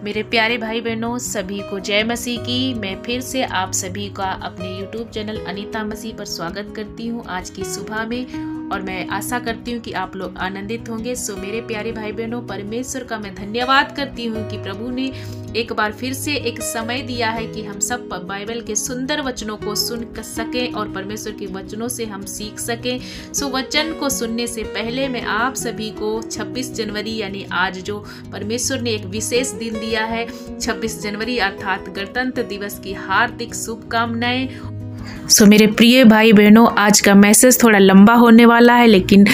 मेरे प्यारे भाई बहनों, सभी को जय मसीह की। मैं फिर से आप सभी का अपने YouTube चैनल अनीता मसीह पर स्वागत करती हूँ आज की सुबह में, और मैं आशा करती हूँ कि आप लोग आनंदित होंगे। सो मेरे प्यारे भाई बहनों, परमेश्वर का मैं धन्यवाद करती हूँ कि प्रभु ने एक बार फिर से एक समय दिया है कि हम सब बाइबल के सुंदर वचनों को सुन सकें और परमेश्वर के वचनों से हम सीख सकें। सो वचन को सुनने से पहले मैं आप सभी को 26 जनवरी यानी आज जो परमेश्वर ने एक विशेष दिन दिया है, 26 जनवरी अर्थात गणतंत्र दिवस की हार्दिक शुभकामनाएं। सो मेरे प्रिय भाई बहनों, आज का मैसेज थोड़ा लंबा होने वाला है, लेकिन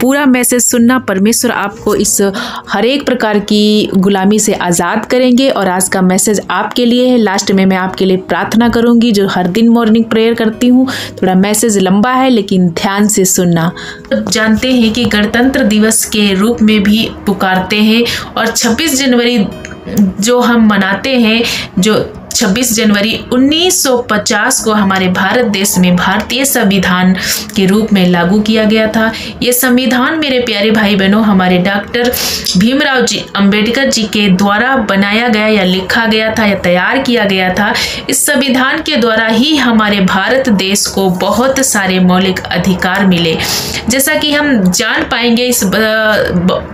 पूरा मैसेज सुनना। परमेश्वर आपको इस हर एक प्रकार की गुलामी से आज़ाद करेंगे और आज का मैसेज आपके लिए है। लास्ट में मैं आपके लिए प्रार्थना करूंगी, जो हर दिन मॉर्निंग प्रेयर करती हूँ। थोड़ा मैसेज लंबा है, लेकिन ध्यान से सुनना। जानते हैं कि गणतंत्र दिवस के रूप में भी पुकारते हैं, और 26 जनवरी जो हम मनाते हैं, जो 26 जनवरी 1950 को हमारे भारत देश में भारतीय संविधान के रूप में लागू किया गया था। ये संविधान मेरे प्यारे भाई बहनों हमारे डॉक्टर भीमराव जी अंबेडकर जी के द्वारा बनाया गया या लिखा गया था या तैयार किया गया था। इस संविधान के द्वारा ही हमारे भारत देश को बहुत सारे मौलिक अधिकार मिले। जैसा कि हम जान पाएंगे इस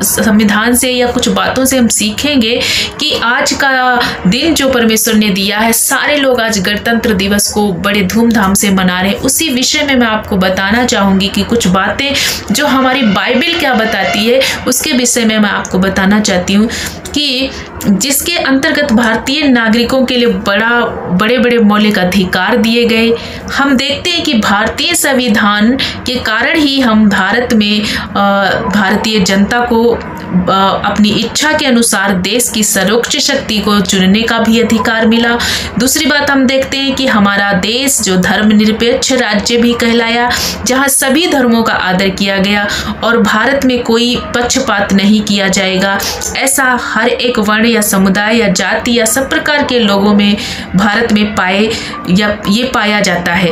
संविधान से या कुछ बातों से हम सीखेंगे कि आज का दिन जो परमेश्वर ने दिया है, सारे लोग आज गणतंत्र दिवस को बड़े धूमधाम से मना रहे हैं। उसी विषय में मैं आपको बताना चाहूंगी कि कुछ बातें जो हमारी बाइबल क्या बताती है, उसके विषय में मैं आपको बताना चाहती हूँ कि जिसके अंतर्गत भारतीय नागरिकों के लिए बड़े बड़े मौलिक अधिकार दिए गए। हम देखते हैं कि भारतीय संविधान के कारण ही हम भारत में भारतीय जनता को अपनी इच्छा के अनुसार देश की सर्वोच्च शक्ति को चुनने का भी अधिकार मिला। दूसरी बात हम देखते हैं कि हमारा देश जो धर्मनिरपेक्ष राज्य भी कहलाया, जहां सभी धर्मों का आदर किया गया और भारत में कोई पक्षपात नहीं किया जाएगा। ऐसा हर एक वर्ण या समुदाय या जाति या सब प्रकार के लोगों में भारत में पाया जाता है।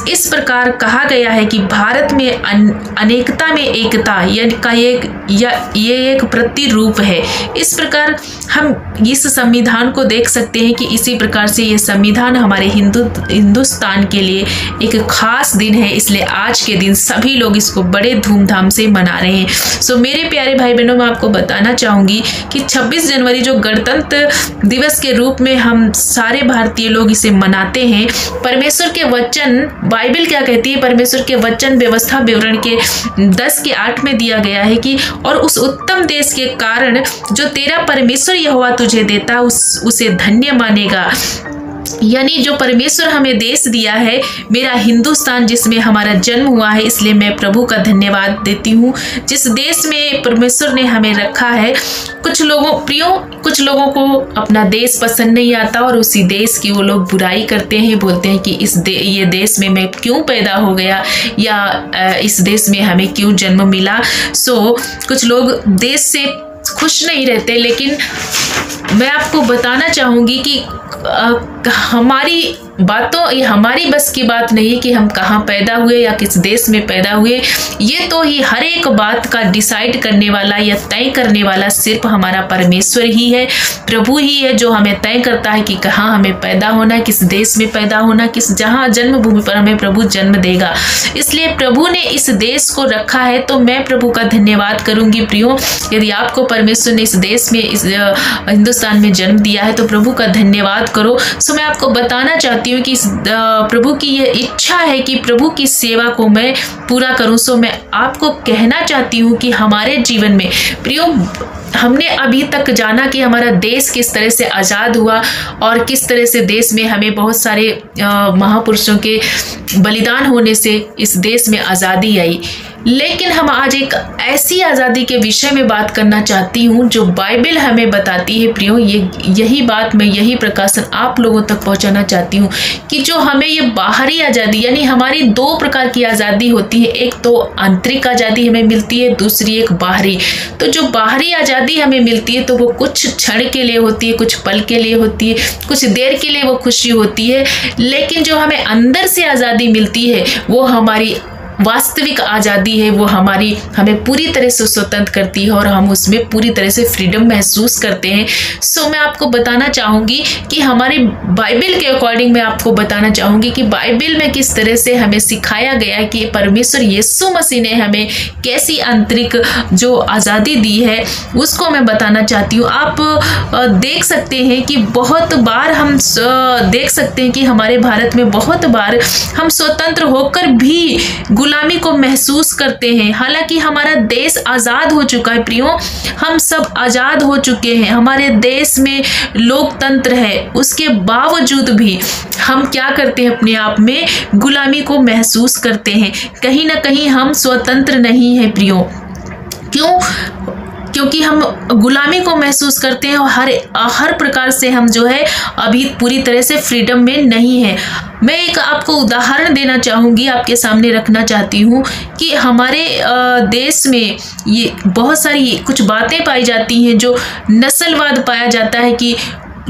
इस प्रकार कहा गया है कि भारत में अनेकता में एकता ये एक प्रतिरूप है। इस प्रकार हम इस संविधान को देख सकते हैं कि इसी प्रकार से ये संविधान हमारे हिंदुस्तान के लिए एक खास दिन है। इसलिए आज के दिन सभी लोग इसको बड़े धूमधाम से मना रहे हैं। सो मेरे प्यारे भाई बहनों, मैं आपको बताना चाहूंगी कि 26 जनवरी जो गणतंत्र दिवस के रूप में हम सारे भारतीय लोग इसे मनाते हैं, परमेश्वर के वचन बाइबल क्या कहती है, परमेश्वर के वचन व्यवस्था विवरण के 10:8 में दिया गया है कि और उस उत्तम देश के कारण जो तेरा परमेश्वर यहोवा तुझे देता उसे धन्य मानेगा। यानी जो परमेश्वर हमें देश दिया है, मेरा हिंदुस्तान जिसमें हमारा जन्म हुआ है, इसलिए मैं प्रभु का धन्यवाद देती हूँ। जिस देश में परमेश्वर ने हमें रखा है, कुछ लोगों को अपना देश पसंद नहीं आता और उसी देश की वो लोग बुराई करते हैं, बोलते हैं कि ये देश में मैं क्यों पैदा हो गया या इस देश में हमें क्यों जन्म मिला। सो कुछ लोग देश से खुश नहीं रहते, लेकिन मैं आपको बताना चाहूंगी कि हमारी बस की बात नहीं है कि हम कहाँ पैदा हुए या किस देश में पैदा हुए। ये तो ही हर एक बात का डिसाइड करने वाला या तय करने वाला सिर्फ हमारा परमेश्वर ही है, प्रभु ही है, जो हमें तय करता है कि कहाँ हमें पैदा होना, किस देश में पैदा होना, जहाँ जन्मभूमि पर हमें प्रभु जन्म देगा। इसलिए प्रभु ने इस देश को रखा है, तो मैं प्रभु का धन्यवाद करूंगी। प्रियो, यदि आपको परमेश्वर ने इस देश में इस हिंदुस्तान में जन्म दिया है तो प्रभु का धन्यवाद करो। सो मैं आपको बताना चाहती हूँ कि प्रभु की ये इच्छा है कि प्रभु की सेवा को मैं पूरा करूं। सो मैं आपको कहना चाहती हूँ कि हमारे जीवन में प्रियो, हमने अभी तक जाना कि हमारा देश किस तरह से आज़ाद हुआ और किस तरह से देश में हमें बहुत सारे महापुरुषों के बलिदान होने से इस देश में आज़ादी आई। लेकिन हम आज एक ऐसी आज़ादी के विषय में बात करना चाहती हूँ जो बाइबल हमें बताती है। प्रियो, यही प्रकाशन आप लोगों तक पहुँचाना चाहती हूँ कि जो हमें ये बाहरी आज़ादी, यानी हमारी 2 प्रकार की आज़ादी होती है। एक तो आंतरिक आज़ादी हमें मिलती है, दूसरी एक बाहरी। तो जो बाहरी आज़ादी हमें मिलती है तो वो कुछ क्षण के लिए होती है, कुछ पल के लिए होती है, कुछ देर के लिए वो खुशी होती है। लेकिन जो हमें अंदर से आज़ादी मिलती है वो हमारी वास्तविक आज़ादी है वो हमें पूरी तरह से स्वतंत्र करती है और हम उसमें पूरी तरह से फ्रीडम महसूस करते हैं। सो मैं आपको बताना चाहूँगी कि हमारी बाइबल के अकॉर्डिंग मैं आपको बताना चाहूँगी कि बाइबल में किस तरह से हमें सिखाया गया है कि परमेश्वर यीशु मसीह ने हमें कैसी आंतरिक जो आज़ादी दी है उसको मैं बताना चाहती हूँ। आप देख सकते हैं कि बहुत बार हम देख सकते हैं कि हमारे भारत में बहुत बार हम स्वतंत्र होकर भी गुलामी को महसूस करते हैं। हालांकि हमारा देश आज़ाद हो चुका है प्रियो, हम सब आज़ाद हो चुके हैं, हमारे देश में लोकतंत्र है, उसके बावजूद भी हम क्या करते हैं, अपने आप में गुलामी को महसूस करते हैं। कहीं ना कहीं हम स्वतंत्र नहीं हैं प्रियो। क्यों? क्योंकि हम गुलामी को महसूस करते हैं और हर प्रकार से हम जो है अभी पूरी तरह से फ्रीडम में नहीं है। मैं एक आपको उदाहरण देना चाहूँगी, आपके सामने रखना चाहती हूँ कि हमारे देश में ये बहुत सारी कुछ बातें पाई जाती हैं जो नस्लवाद पाया जाता है कि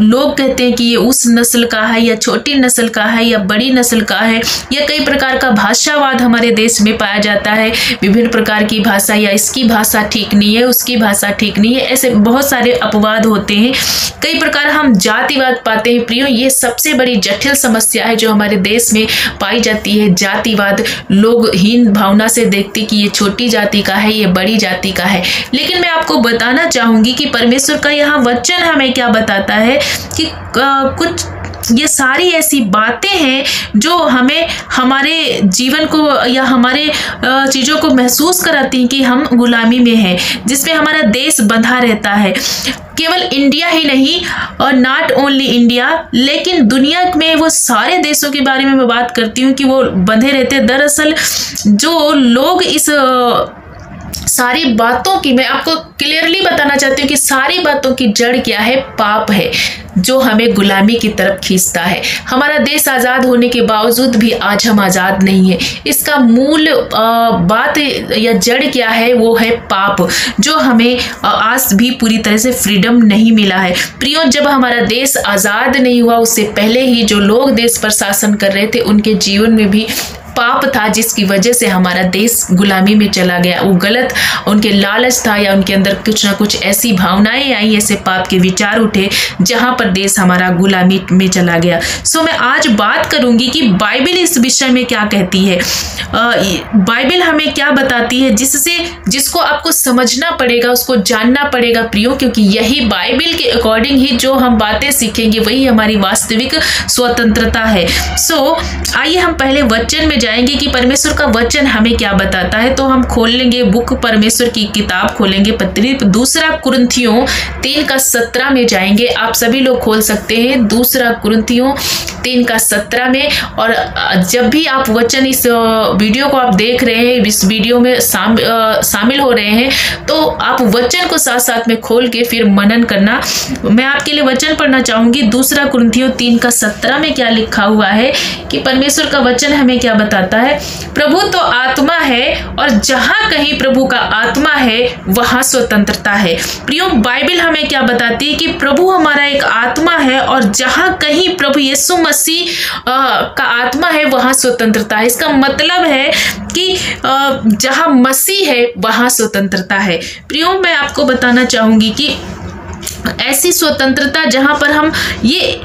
लोग कहते हैं कि ये उस नस्ल का है या छोटी नस्ल का है या बड़ी नस्ल का है, या कई प्रकार का भाषावाद हमारे देश में पाया जाता है। विभिन्न प्रकार की भाषा, या इसकी भाषा ठीक नहीं है, उसकी भाषा ठीक नहीं है, ऐसे बहुत सारे अपवाद होते हैं। कई प्रकार हम जातिवाद पाते हैं प्रियो। ये सबसे बड़ी जटिल समस्या है जो हमारे देश में पाई जाती है, जातिवाद। लोग हीन भावना से देखते कि ये छोटी जाति का है, ये बड़ी जाति का है। लेकिन मैं आपको बताना चाहूँगी कि परमेश्वर का यहाँ वचन हमें क्या बताता है कि कुछ ये सारी ऐसी बातें हैं जो हमें हमारे जीवन को या हमारे चीज़ों को महसूस कराती हैं कि हम गुलामी में हैं, जिसमें हमारा देश बंधा रहता है। केवल इंडिया ही नहीं, और नॉट ओनली इंडिया, लेकिन दुनिया में वो सारे देशों के बारे में मैं बात करती हूँ कि वो बंधे रहते हैं। दरअसल जो लोग इस सारी बातों की, मैं आपको क्लियरली बताना चाहती हूँ कि सारी बातों की जड़ क्या है, पाप है जो हमें गुलामी की तरफ खींचता है। हमारा देश आज़ाद होने के बावजूद भी आज हम आज़ाद नहीं है। इसका मूल बात या जड़ क्या है, वो है पाप, जो हमें आज भी पूरी तरह से फ्रीडम नहीं मिला है। प्रियो, जब हमारा देश आज़ाद नहीं हुआ उससे पहले ही जो लोग देश पर शासन कर रहे थे उनके जीवन में भी पाप था, जिसकी वजह से हमारा देश गुलामी में चला गया। वो गलत उनके लालच था या उनके अंदर कुछ ना कुछ ऐसी भावनाएं आई, ऐसे पाप के विचार उठे, जहां पर देश हमारा गुलामी में चला गया। सो मैं आज बात करूंगी कि बाइबल इस विषय में क्या कहती है। बाइबल हमें क्या बताती है जिसको आपको समझना पड़ेगा, उसको जानना पड़ेगा प्रियो, क्योंकि यही बाइबल के अकॉर्डिंग ही जो हम बातें सीखेंगे वही हमारी वास्तविक स्वतंत्रता है। सो आइए हम पहले वचन में जाएंगे कि परमेश्वर का वचन हमें क्या बताता है। तो हम खोल लेंगे बुक, परमेश्वर की किताब खोलेंगे, पत्री 2 कुरिन्थियों 3:17 में जाएंगे। आप सभी लोग खोल सकते हैं 2 कुरिन्थियों 3:17 में। और जब भी आप वचन इस वीडियो को आप देख रहे हैं, इस वीडियो में शामिल हो रहे हैं, तो आप वचन को साथ साथ में खोल के फिर मनन करना। मैं आपके लिए वचन पढ़ना चाहूंगी 2 कुरिन्थियों 3:17 में क्या लिखा हुआ है कि परमेश्वर का वचन हमें क्या बताता है। प्रभु तो आत्मा है और जहां कहीं प्रभु का आत्मा है वहां स्वतंत्रता है। प्रियो, बाइबल हमें क्या बताती है कि प्रभु हमारा एक आत्मा है और जहां कहीं प्रभु यीशु मसीह का आत्मा है वहां स्वतंत्रता है। इसका मतलब है कि जहां मसीह है वहां स्वतंत्रता है। प्रियो, मैं आपको बताना चाहूंगी कि ऐसी स्वतंत्रता जहां पर हम ये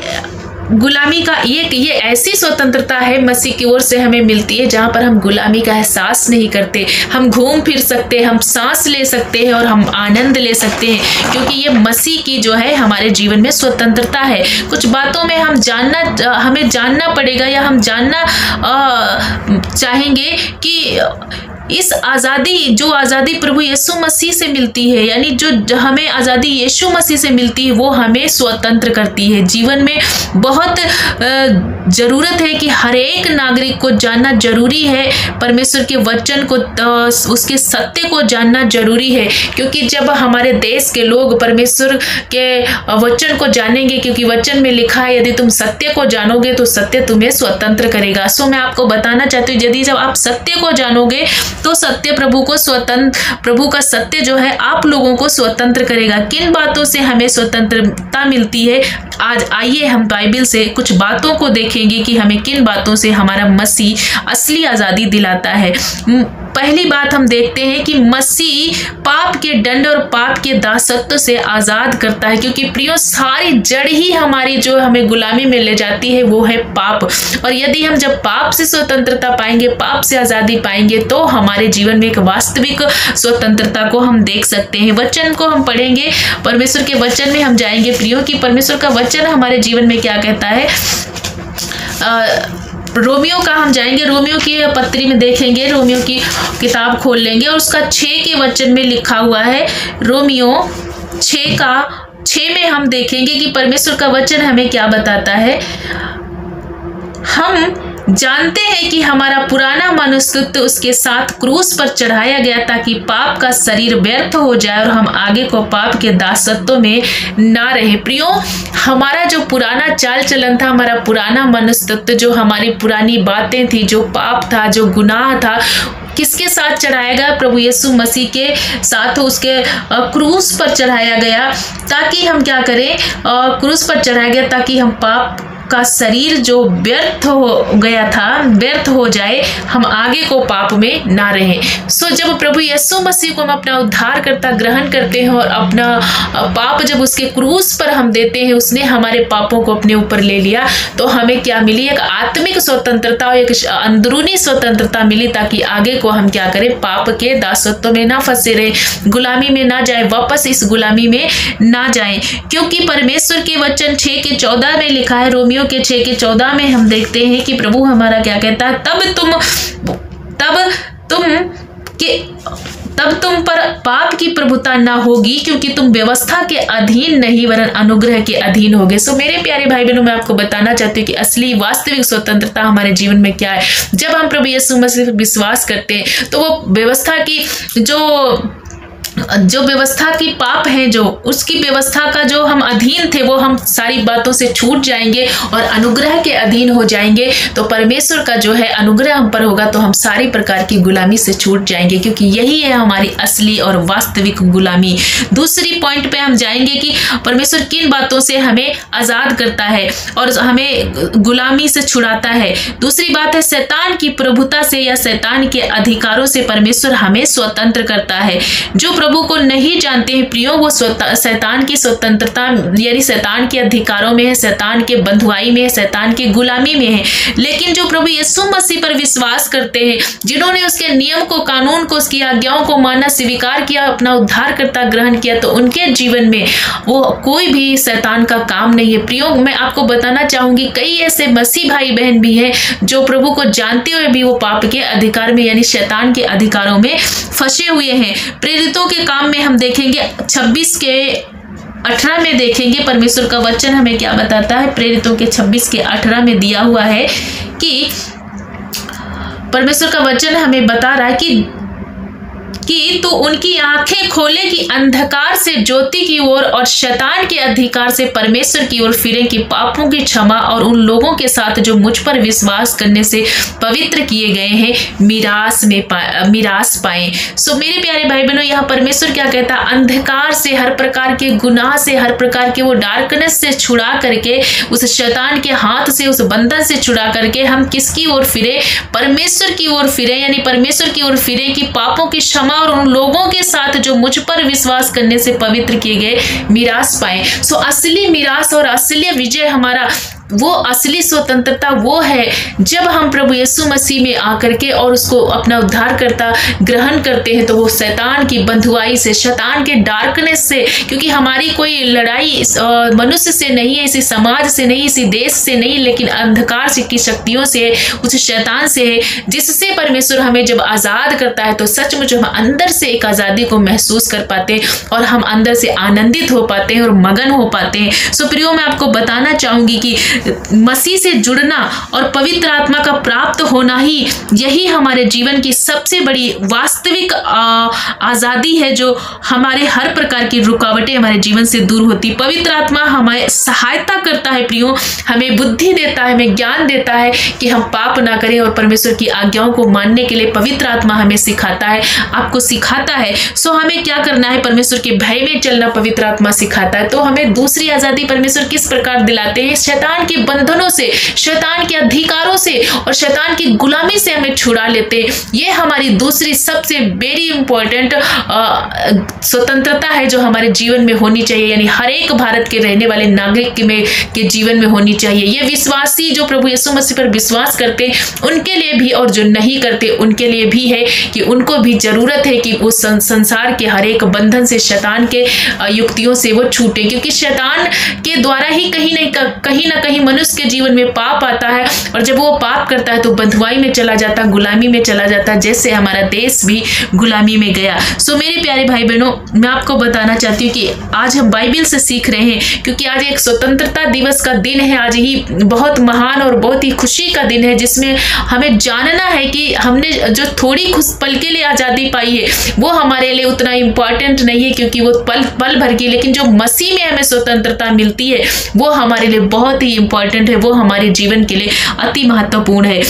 गुलामी का ये ऐसी स्वतंत्रता है मसीह की ओर से हमें मिलती है जहां पर हम गुलामी का एहसास नहीं करते। हम घूम फिर सकते हैं, हम सांस ले सकते हैं और हम आनंद ले सकते हैं, क्योंकि ये मसीह की जो है हमारे जीवन में स्वतंत्रता है। कुछ बातों में हमें जानना पड़ेगा या हम जानना चाहेंगे कि इस जो आज़ादी प्रभु यीशु मसीह से मिलती है, यानी जो हमें आज़ादी यीशु मसीह से मिलती है, वो हमें स्वतंत्र करती है। जीवन में बहुत ज़रूरत है कि हर एक नागरिक को जानना जरूरी है, परमेश्वर के वचन को, उसके सत्य को जानना जरूरी है, क्योंकि जब हमारे देश के लोग परमेश्वर के वचन को जानेंगे, क्योंकि वचन में लिखा है यदि तुम सत्य को जानोगे तो सत्य तुम्हें स्वतंत्र करेगा। सो मैं आपको बताना चाहती हूँ, यदि जब आप सत्य को जानोगे तो सत्य प्रभु का सत्य जो है आप लोगों को स्वतंत्र करेगा। किन बातों से हमें स्वतंत्रता मिलती है? आज आइए हम बाइबल से कुछ बातों को देखेंगे कि हमें किन बातों से हमारा मसीह असली आज़ादी दिलाता है। पहली बात हम देखते हैं कि मसीह पाप के दंड और पाप के दासत्व से आज़ाद करता है, क्योंकि प्रियो सारी जड़ ही हमारी जो हमें गुलामी में ले जाती है वो है पाप। और यदि हम जब पाप से स्वतंत्रता पाएंगे, पाप से आज़ादी पाएंगे, तो हमारे जीवन में एक वास्तविक स्वतंत्रता को हम देख सकते हैं। वचन को हम पढ़ेंगे, परमेश्वर के वचन में हम जाएंगे प्रियो कि परमेश्वर का वचन हमारे जीवन में क्या कहता है। रोमियो का हम जाएंगे, रोमियो की पत्री में देखेंगे, रोमियो की किताब खोल लेंगे और उसका 6 के वचन में लिखा हुआ है। रोमियो 6 में हम देखेंगे कि परमेश्वर का वचन हमें क्या बताता है। हम जानते हैं कि हमारा पुराना मनुष्यत्व उसके साथ क्रूस पर चढ़ाया गया ताकि पाप का शरीर व्यर्थ हो जाए और हम आगे को पाप के दासत्व में ना रहे। प्रियो, हमारा जो पुराना चाल चलन था, हमारा पुराना मनुष्यत्व, जो हमारी पुरानी बातें थी, जो पाप था, जो गुनाह था, किसके साथ चढ़ाया गया? प्रभु यीशु मसीह के साथ उसके क्रूस पर चढ़ाया गया ताकि हम क्या करें? क्रूस पर चढ़ाया गया ताकि हम पाप का शरीर जो व्यर्थ हो गया था, व्यर्थ हो जाए, हम आगे को पाप में ना रहें। सो जब प्रभु यीशु मसीह को हम अपना उद्धारकर्ता ग्रहण करते हैं और अपना पाप जब उसके क्रूस पर हम देते हैं, उसने हमारे पापों को अपने ऊपर ले लिया, तो हमें क्या मिली? एक आत्मिक स्वतंत्रता और एक अंदरूनी स्वतंत्रता मिली ताकि आगे को हम क्या करें? पाप के दासत्व में ना फंसे रहे, गुलामी में ना जाए, वापस इस गुलामी में ना जाए। क्योंकि परमेश्वर के वचन 6 के 14 में लिखा है, रोमियो के 6 के 14 में हम देखते हैं कि प्रभु हमारा क्या कहता है, तब तुम पर पाप की प्रभुता ना होगी, क्योंकि तुम व्यवस्था के अधीन नहीं वरन अनुग्रह के अधीन होगे। सो मेरे प्यारे भाई बहनों, मैं आपको बताना चाहती हूँ कि असली वास्तविक स्वतंत्रता हमारे जीवन में क्या है। जब हम प्रभु यीशु मसीह पर विश्वास करते हैं तो वो व्यवस्था की जो व्यवस्था की पाप है, जो उसकी व्यवस्था का जो हम अधीन थे, वो हम सारी बातों से छूट जाएंगे और अनुग्रह के अधीन हो जाएंगे। तो परमेश्वर का जो है अनुग्रह हम पर होगा तो हम सारी प्रकार की गुलामी से छूट जाएंगे, क्योंकि यही है हमारी असली और वास्तविक गुलामी। दूसरी पॉइंट पे हम जाएंगे कि परमेश्वर किन बातों से हमें आजाद करता है और हमें गुलामी से छुड़ाता है। दूसरी बात है शैतान की प्रभुता से या शैतान के अधिकारों से परमेश्वर हमें स्वतंत्र करता है। जो प्रभु को नहीं जानते हैं प्रियो, वो शैतान की स्वतंत्रता यानी शैतान के अधिकारों में है, शैतान के बंधुआई में है, शैतान की गुलामी में है। लेकिन जो प्रभु यीशु मसीह पर विश्वास करते हैं, जिन्होंने उसके नियम को, कानून को, उसकी आज्ञाओं को माना, स्वीकार किया, अपना उद्धारकर्ता ग्रहण किया, तो उनके जीवन में वो कोई भी शैतान का काम नहीं है। प्रियो, मैं आपको बताना चाहूंगी कई ऐसे मसीह भाई बहन भी हैं जो प्रभु को जानते हुए भी वो पाप के अधिकार में यानी शैतान के अधिकारों में फंसे हुए हैं। प्रेरितों के काम में हम देखेंगे 26 के 18 में देखेंगे परमेश्वर का वचन हमें क्या बताता है। प्रेरितों के 26 के 18 में दिया हुआ है कि परमेश्वर का वचन हमें बता रहा है कि तो उनकी आंखें खोले कि अंधकार से ज्योति की ओर और शैतान के अधिकार से परमेश्वर की ओर फिरें कि पापों की क्षमा और उन लोगों के साथ जो मुझ पर विश्वास करने से पवित्र किए गए हैं मीरास पाएं। सो मेरे प्यारे भाई बहनों, यहाँ परमेश्वर क्या कहता है, अंधकार से, हर प्रकार के गुनाह से, हर प्रकार के वो डार्कनेस से छुड़ा करके, उस शैतान के हाथ से, उस बंधन से छुड़ा करके हम किसकी ओर फिरे? परमेश्वर की ओर फिरे, यानी परमेश्वर की ओर फिरे कि पापों की क्षमा और उन लोगों के साथ जो मुझ पर विश्वास करने से पवित्र किए गए मीरास पाए। सो असली मीरास और असली विजय हमारा, वो असली स्वतंत्रता वो है जब हम प्रभु यीशु मसीह में आकर के और उसको अपना उद्धारकर्ता ग्रहण करते हैं। तो वो शैतान की बंधुआई से, शैतान के डार्कनेस से, क्योंकि हमारी कोई लड़ाई मनुष्य से नहीं है, इसी समाज से नहीं, इसी देश से नहीं, लेकिन अंधकार की शक्तियों से, उस शैतान से है, जिससे परमेश्वर हमें जब आजाद करता है तो सचमुच हम अंदर से एक आजादी को महसूस कर पाते हैं और हम अंदर से आनंदित हो पाते हैं और मगन हो पाते हैं। सो प्रियो, मैं आपको बताना चाहूंगी कि मसीह से जुड़ना और पवित्र आत्मा का प्राप्त होना ही, यही हमारे जीवन की सबसे बड़ी वास्तविक आज़ादी है, जो हमारे हर प्रकार की रुकावटें हमारे जीवन से दूर होती। पवित्र आत्मा हमें सहायता करता है प्रियो, हमें बुद्धि देता है, हमें ज्ञान देता है कि हम पाप ना करें, और परमेश्वर की आज्ञाओं को मानने के लिए पवित्र आत्मा हमें सिखाता है, आपको सिखाता है। सो हमें क्या करना है, परमेश्वर के भय में चलना पवित्र आत्मा सिखाता है। तो हमें दूसरी आज़ादी परमेश्वर किस प्रकार दिलाते हैं, शैतान के बंधनों से, शैतान के अधिकारों से और शैतान की गुलामी से हमें छुड़ा लेते हैं। ये हमारी दूसरी सबसे वेरी इंपॉर्टेंट स्वतंत्रता है जो हमारे जीवन में होनी चाहिए, यानी हर एक भारत के रहने वाले नागरिक के जीवन में होनी चाहिए। ये विश्वासी जो प्रभु यीशु मसीह पर विश्वास करते उनके लिए भी, और जो नहीं करते उनके लिए भी है कि उनको भी जरूरत है कि उस संसार के हर एक बंधन से, शैतान के युक्तियों से वो छूटे, क्योंकि शैतान के द्वारा ही कहीं ना कहीं मनुष्य के जीवन में पाप आता है, और जब वो पाप करता है तो बंधुआई में चला जाता, गुलामी में चला जाता, जैसे हमारा देश भी गुलामी में गया। सो मेरे प्यारे भाई बहनों, मैं आपको बताना चाहती हूँ कि आज हम बाइबल से सीख रहे हैं, क्योंकि आज एक स्वतंत्रता दिवस का दिन है। आज ही बहुत महान और बहुत ही खुशी का दिन है, जिसमें हमें जानना है कि हमने जो थोड़ी पल के लिए आज़ादी पाई है वो हमारे लिए उतना इम्पोर्टेंट नहीं है, क्योंकि वो पल भर की, लेकिन जो मसीह में हमें स्वतंत्रता मिलती है वो हमारे लिए बहुत ही इम्पोर्टेंट है, वो हमारे जीवन के लिए अति महत्वपूर्ण है।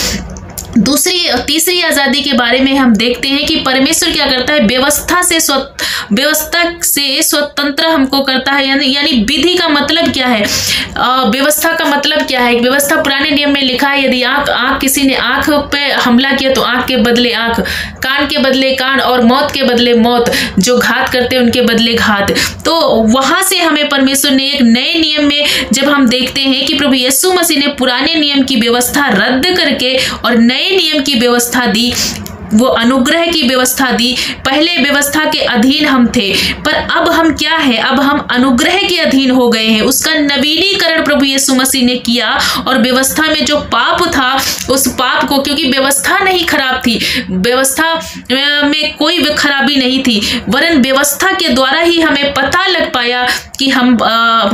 तीसरी आज़ादी के बारे में हम देखते हैं कि परमेश्वर क्या करता है, व्यवस्था से स्वतंत्र हमको करता है। यानी विधि का मतलब क्या है, व्यवस्था का मतलब क्या है। व्यवस्था पुराने नियम में लिखा है, यदि आंख किसी ने आंख पे हमला किया तो आंख के बदले आंख, कान के बदले कान, और मौत के बदले मौत, जो घात करते हैं उनके बदले घात। तो वहां से हमें परमेश्वर ने एक नए नियम में, जब हम देखते हैं कि प्रभु यीशु मसीह ने पुराने नियम की व्यवस्था रद्द करके और नए नियम की व्यवस्था दी, वो अनुग्रह की व्यवस्था दी। पहले व्यवस्था के अधीन हम थे, पर अब हम क्या है, अब हम अनुग्रह के अधीन हो गए हैं। उसका नवीनीकरण प्रभु यीशु मसीह ने किया, और व्यवस्था में जो पाप था उस पाप को, क्योंकि व्यवस्था नहीं खराब थी, व्यवस्था में कोई खराबी नहीं थी, वरन व्यवस्था के द्वारा ही हमें पता लग पाया कि हम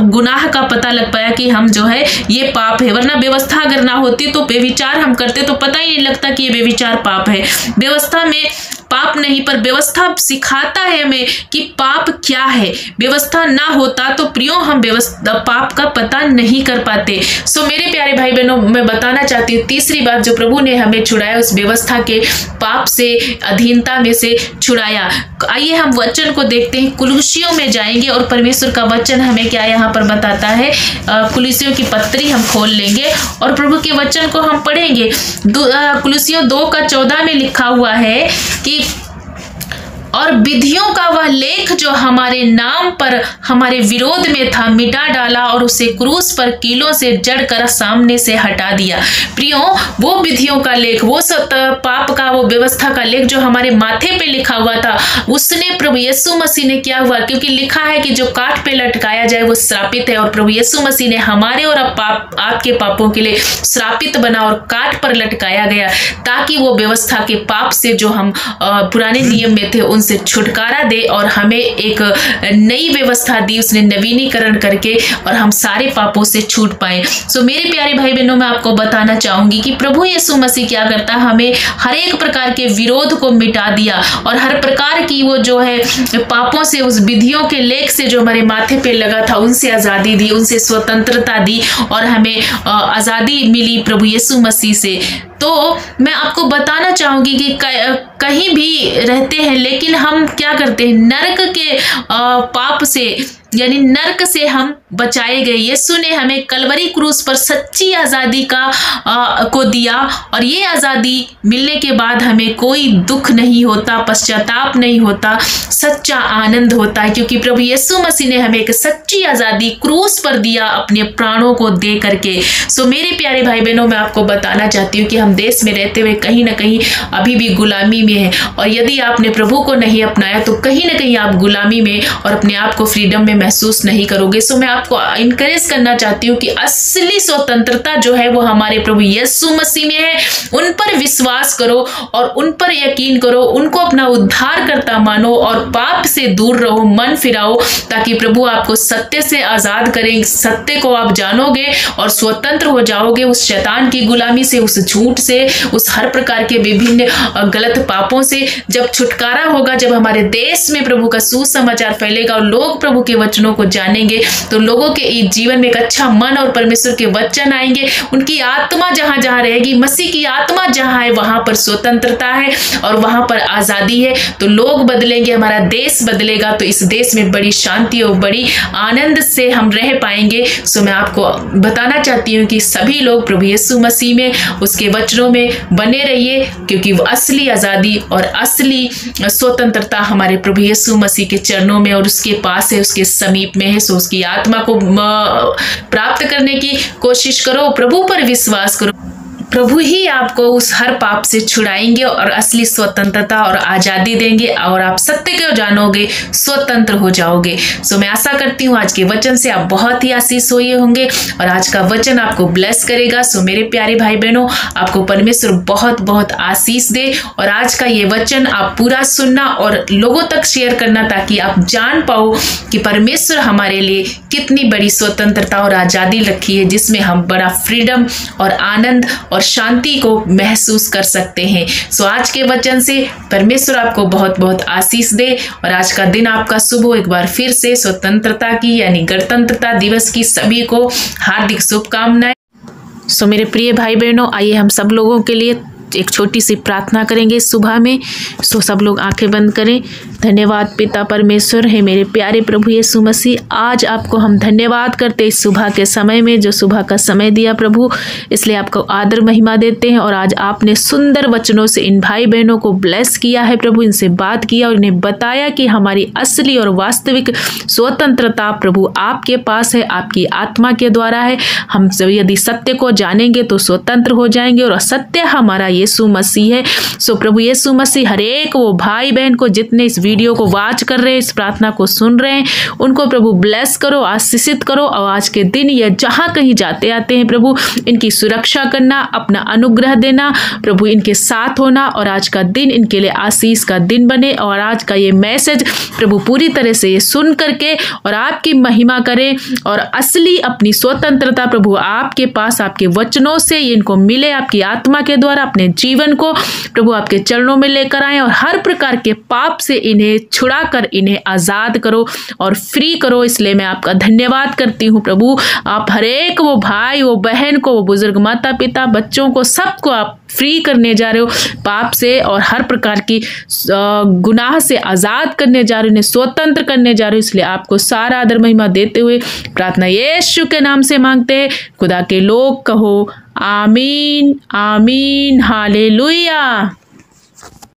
गुनाह का पता लग पाया कि हम जो है ये पाप है। वरना व्यवस्था अगर ना होती तो बेविचार हम करते तो पता ही नहीं लगता कि ये बेविचार पाप है। व्यवस्था में पाप नहीं, पर व्यवस्था सिखाता है हमें कि पाप क्या है। व्यवस्था ना होता तो प्रियो हम पाप का पता नहीं कर पाते। सो मेरे प्यारे भाई बहनों, मैं बताना चाहती हूँ तीसरी बात जो प्रभु ने हमें छुड़ाया, उस व्यवस्था के पाप से, अधीनता में से छुड़ाया। आइए हम वचन को देखते हैं, कुलुसियों में जाएंगे और परमेश्वर का वचन हमें क्या यहाँ पर बताता है। कुलुसियों की पत्री हम खोल लेंगे और प्रभु के वचन को हम पढ़ेंगे। कुलुसियों 2:14 में लिखा हुआ है कि और विधियों का वह लेख जो हमारे नाम पर हमारे विरोध में था, मिटा डाला और उसे क्रूस पर कीलों से जड़कर सामने से हटा दिया। प्रियो, वो विधियों का लेख, वो पाप का, वो व्यवस्था का लेख जो हमारे माथे पे लिखा हुआ था, उसने प्रभु यीशु मसीह ने क्या हुआ, क्योंकि लिखा है कि जो काठ पे लटकाया जाए वो श्रापित है, और प्रभु यीशु मसीह ने हमारे और आपके पापों के लिए श्रापित बना और काठ पर लटकाया गया, ताकि वो व्यवस्था के पाप से जो हम पुराने नियम में थे से छुटकारा दे और हमें एक नई व्यवस्था दी उसने, नवीनीकरण करके, और हम सारे पापों से छूट पाए। सो मेरे प्यारे भाई बहनों, मैं आपको बताना चाहूंगी कि प्रभु यीशु मसीह क्या करता, हमें हर एक प्रकार के विरोध को मिटा दिया और हर प्रकार की वो जो है पापों से, उस विधियों के लेख से जो हमारे माथे पे लगा था, उनसे आजादी दी, उनसे स्वतंत्रता दी, और हमें आजादी मिली प्रभु यीशु मसीह से। तो मैं आपको बताना चाहूंगी कि कहीं भी रहते हैं, लेकिन हम क्या करते हैं, नरक के पाप से, यानी नरक से हम बचाए गए। यीशु ने हमें कलवरी क्रूस पर सच्ची आज़ादी को दिया, और ये आज़ादी मिलने के बाद हमें कोई दुख नहीं होता, पश्चाताप नहीं होता, सच्चा आनंद होता है, क्योंकि प्रभु यीशु मसीह ने हमें एक सच्ची आज़ादी क्रूस पर दिया अपने प्राणों को दे करके। सो मेरे प्यारे भाई बहनों, मैं आपको बताना चाहती हूँ कि हम देश में रहते हुए कहीं ना कहीं अभी भी गुलामी में हैं, और यदि आपने प्रभु को नहीं अपनाया तो कहीं ना कहीं आप गुलामी में और अपने आप को फ्रीडम में महसूस नहीं करोगे। सो मैं आपको इनकरेज करना चाहती हूँ कि असली स्वतंत्रता जो है वो हमारे प्रभु यीशु मसीह में है। उन पर विश्वास करो और उन पर यकीन करो, उनको अपना उद्धारकर्ता मानो और पाप से दूर रहो, मन फिराओ, ताकि प्रभु आपको सत्य से आजाद करें। सत्य को आप जानोगे और स्वतंत्र हो जाओगे उस शैतान की गुलामी से, उस झूठ से, उस हर प्रकार के विभिन्न गलत पापों से। जब छुटकारा होगा, जब हमारे देश में प्रभु का सुसमाचार फैलेगा और लोग प्रभु के वचनों को जानेंगे, तो लोगों के जीवन में एक अच्छा मन और परमेश्वर के वचन आएंगे। उनकी आत्मा जहां जहां रहेगी, मसीह की आत्मा जहां है वहां पर स्वतंत्रता है और वहां पर आजादी है। तो लोग बदलेंगे, हमारा देश बदलेगा, तो इस देश में बड़ी शांति और बड़ी आनंद से हम रह पाएंगे। सो मैं आपको बताना चाहती हूँ कि सभी लोग प्रभु यीशु मसीह में, उसके वचनों में बने रहिए, क्योंकि असली आजादी और असली स्वतंत्रता हमारे प्रभु यीशु मसीह के चरणों में और उसके पास है, उसके समीप में है। सो उसकी आत्मा को प्राप्त करने की कोशिश करो, प्रभु पर विश्वास करो। प्रभु ही आपको उस हर पाप से छुड़ाएंगे और असली स्वतंत्रता और आज़ादी देंगे और आप सत्य को जानोगे, स्वतंत्र हो जाओगे। सो मैं आशा करती हूँ आज के वचन से आप बहुत ही आशीष हुए होंगे और आज का वचन आपको ब्लेस करेगा। सो मेरे प्यारे भाई बहनों, आपको परमेश्वर बहुत बहुत आशीष दे और आज का ये वचन आप पूरा सुनना और लोगों तक शेयर करना, ताकि आप जान पाओ कि परमेश्वर हमारे लिए कितनी बड़ी स्वतंत्रता और आज़ादी रखी है, जिसमें हम बड़ा फ्रीडम और आनंद और शांति को महसूस कर सकते हैं। सो आज के वचन से परमेश्वर आपको बहुत बहुत आशीष दे और आज का दिन आपका शुभ हो। एक बार फिर से स्वतंत्रता की यानी गणतंत्रता दिवस की सभी को हार्दिक शुभकामनाएं। सो मेरे प्रिय भाई बहनों, आइए हम सब लोगों के लिए एक छोटी सी प्रार्थना करेंगे सुबह में। सो सब लोग आंखें बंद करें। धन्यवाद पिता परमेश्वर है मेरे प्यारे प्रभु यीशु मसीह, आज आपको हम धन्यवाद करते इस सुबह के समय में, जो सुबह का समय दिया प्रभु, इसलिए आपको आदर महिमा देते हैं। और आज आपने सुंदर वचनों से इन भाई बहनों को ब्लेस किया है प्रभु, इनसे बात किया और इन्हें बताया कि हमारी असली और वास्तविक स्वतंत्रता प्रभु आपके पास है, आपकी आत्मा के द्वारा है। हम यदि सत्य को जानेंगे तो स्वतंत्र हो जाएंगे और सत्य हमारा यीशु मसीह है। सो प्रभु यीशु मसीह हर एक वो भाई बहन को, जितने इस वीडियो को वॉच कर रहे हैं, इस प्रार्थना को सुन रहे हैं, उनको प्रभु ब्लेस करो, आशीषित करो। और आज के दिन ये जहां कहीं जाते आते हैं प्रभु, इनकी सुरक्षा करना, अपना अनुग्रह देना प्रभु, इनके साथ होना और आज का दिन इनके लिए आशीष का दिन बने। और आज का ये मैसेज प्रभु पूरी तरह से ये सुन करके और आपकी महिमा करें और असली अपनी स्वतंत्रता प्रभु आपके पास, आपके वचनों से इनको मिले, आपकी आत्मा के द्वारा अपने जीवन को प्रभु आपके चरणों में लेकर आए और हर प्रकार के पाप से इन्हें छुड़ाकर इन्हें आजाद करो और फ्री करो। इसलिए मैं आपका धन्यवाद करती हूँ प्रभु। आप हर एक वो भाई, वो बहन को, वो बुजुर्ग माता पिता, बच्चों को, सबको आप फ्री करने जा रहे हो पाप से और हर प्रकार की गुनाह से आजाद करने जा रहे हो, इन्हें स्वतंत्र करने जा रहे हो। इसलिए आपको सारा आदर महिमा देते हुए प्रार्थना यीशु के नाम से मांगते हैं। खुदा के लोग कहो आमीन, आमीन, हालेलुया।